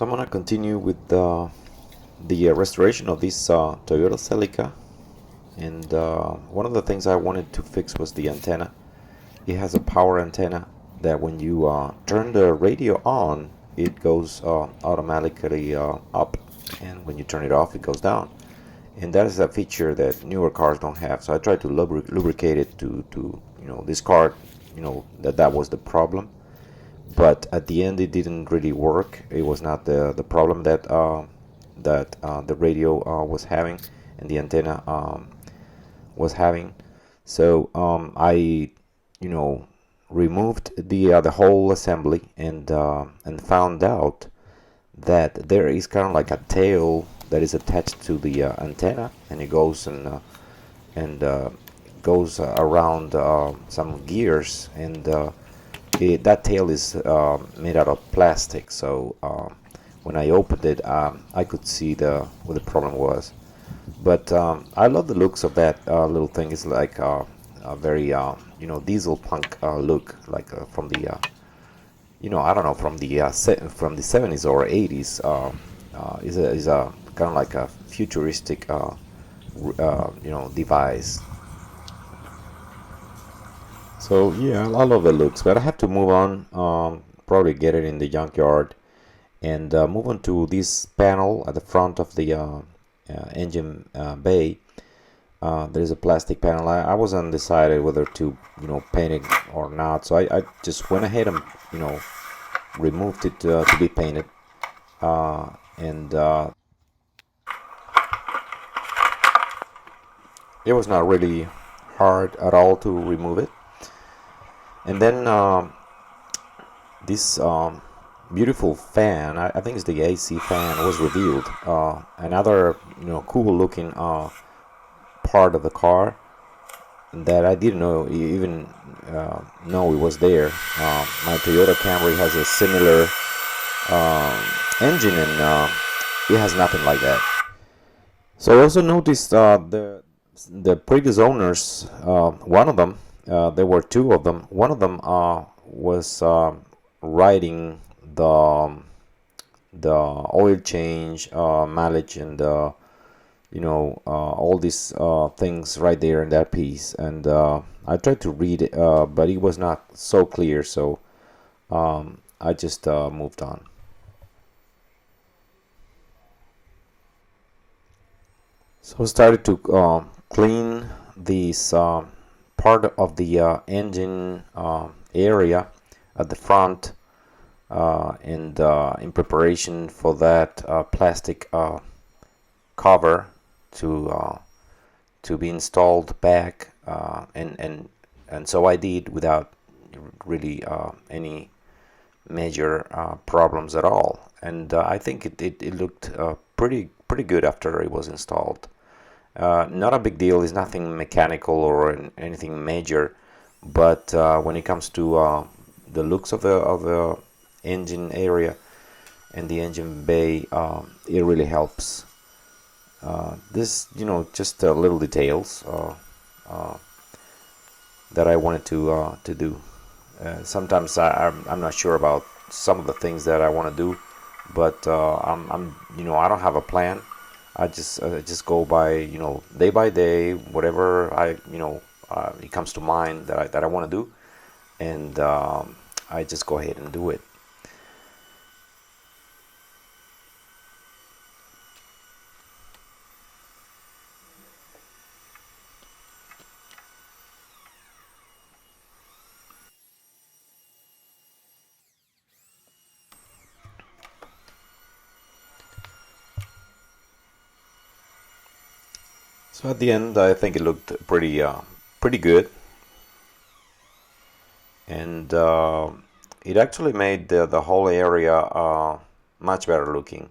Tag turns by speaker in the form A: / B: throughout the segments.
A: So I'm gonna continue with the restoration of this Toyota Celica, and one of the things I wanted to fix was the antenna. It has a power antenna that when you turn the radio on, it goes automatically up, and when you turn it off, it goes down. And that is a feature that newer cars don't have. So I tried to lubricate it to this car, that was the problem. But at the end, it didn't really work. It was not the problem that the radio was having and the antenna was having. So I, you know, removed the whole assembly and found out that there is kind of like a tail that is attached to the antenna, and it goes and goes around some gears, and that tail is made out of plastic. So when I opened it, I could see what the problem was. But I love the looks of that little thing. It's like a very diesel punk look, like from the I don't know, from the 70s or 80s. Is a kind of like a futuristic device. So yeah, I love the looks, but I have to move on. Probably get it in the junkyard and move on to this panel at the front of the engine bay. There's a plastic panel. I was undecided whether to paint it or not, so I just went ahead and removed it to be painted, and it was not really hard at all to remove it. And then this beautiful fan, I think it's the AC fan, was revealed. Another cool looking part of the car that I didn't even know it was there. My Toyota Camry has a similar engine, and it has nothing like that. So I also noticed the previous owners, one of them, there were two of them. One of them was riding the oil change, mileage, and all these things right there in that piece. And I tried to read it, but it was not so clear. So I just moved on. So I started to clean this part of the engine area at the front, and in preparation for that plastic cover to be installed back, and so I did without really any major problems at all. And I think it looked pretty good after it was installed. Not a big deal. It's nothing mechanical or anything major, but when it comes to the looks of the engine area and the engine bay, it really helps. This, just little details that I wanted to do. Sometimes I'm not sure about some of the things that I want to do, but I don't have a plan. I just go day by day, whatever it comes to mind that I want to do, and I just go ahead and do it. So at the end, I think it looked pretty good, and it actually made the whole area much better looking.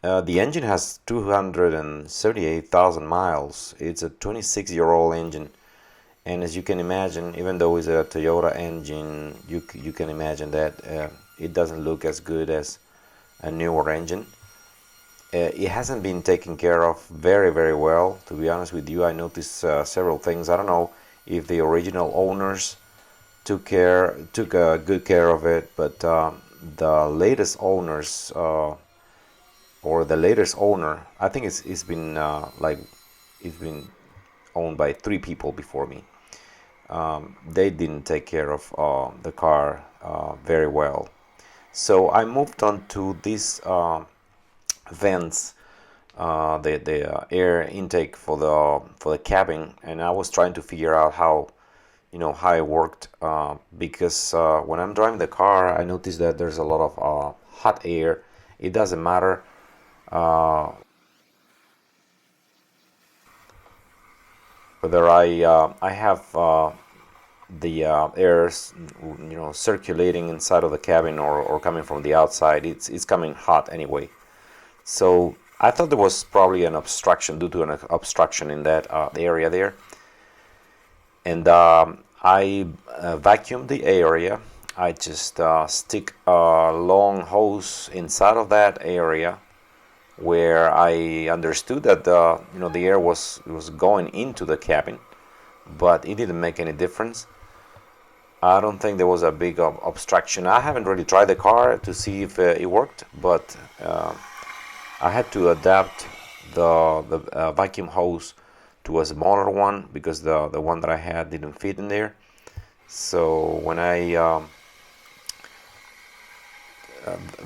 A: The engine has 278,000 miles. It's a 26-year-old engine, and as you can imagine, even though it's a Toyota engine, you can imagine that it doesn't look as good as a newer engine. It hasn't been taken care of very, very well, to be honest with you. I noticed several things. I don't know if the original owners took good care of it, but the latest owners, or the latest owner, I think it's been like it's been owned by 3 people before me. They didn't take care of the car very well. So I moved on to these vents, the air intake for the cabin, and I was trying to figure out how it worked, because when I'm driving the car, I noticed that there's a lot of hot air. It doesn't matter whether I have the airs circulating inside of the cabin, or coming from the outside. It's coming hot anyway. So I thought there was probably an obstruction, due to an obstruction in that area there. And I vacuumed the area. I just stick a long hose inside of that area, where I understood that the air was going into the cabin, but it didn't make any difference. I don't think there was a big obstruction. I haven't really tried the car to see if it worked, but I had to adapt the vacuum hose to a smaller one, because the one that I had didn't fit in there. So when I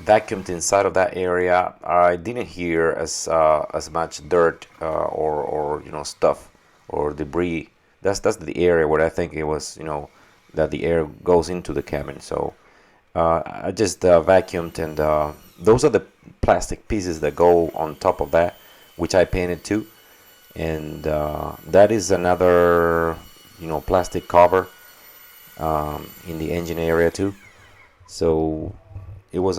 A: vacuumed inside of that area, I didn't hear as much dirt, or stuff or debris. That's the area where I think it was, that the air goes into the cabin. So I just vacuumed, and those are the plastic pieces that go on top of that, which I painted too. And that is another plastic cover in the engine area too. So it was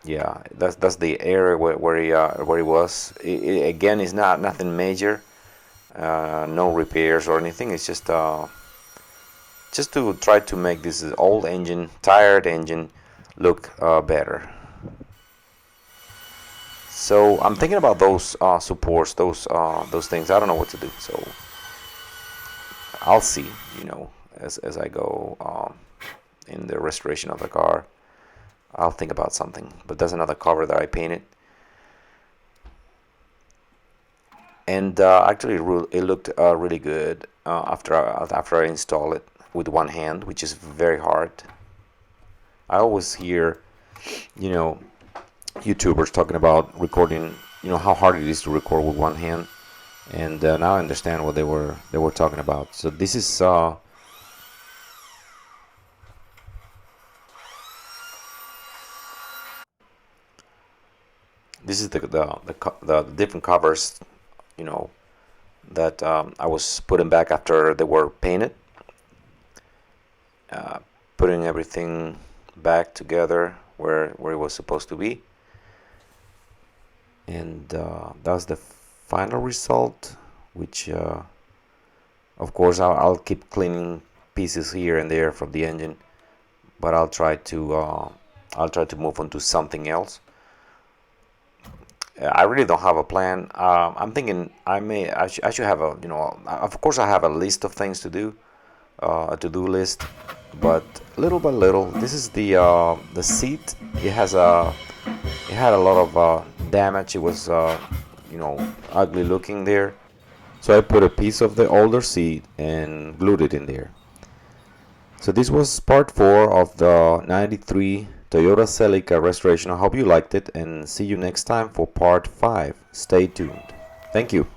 A: yeah, that's the area where it was. Again, it's nothing major, no repairs or anything. It's just to try to make this old engine, tired engine, look better. So I'm thinking about those supports, those things. I don't know what to do. So I'll see, as I go in the restoration of the car. I'll think about something. But that's another cover that I painted. And actually, it looked really good after I installed it with one hand, which is very hard. I always hear, YouTubers talking about recording, how hard it is to record with one hand, and now I understand what they were talking about. So this is the different covers, that I was putting back after they were painted, putting everything back together where it was supposed to be. And that's the final result, which of course I'll keep cleaning pieces here and there from the engine, but I'll try to move on to something else. I really don't have a plan. I'm thinking I should have of course I have a list of things to do, a to-do list, but little by little. This is the seat. It had a lot of damage. It was ugly looking there, so I put a piece of the older seat and glued it in there. So this was part 4 of the 93 Toyota Celica restoration. I hope you liked it, and see you next time for part 5. Stay tuned. Thank you.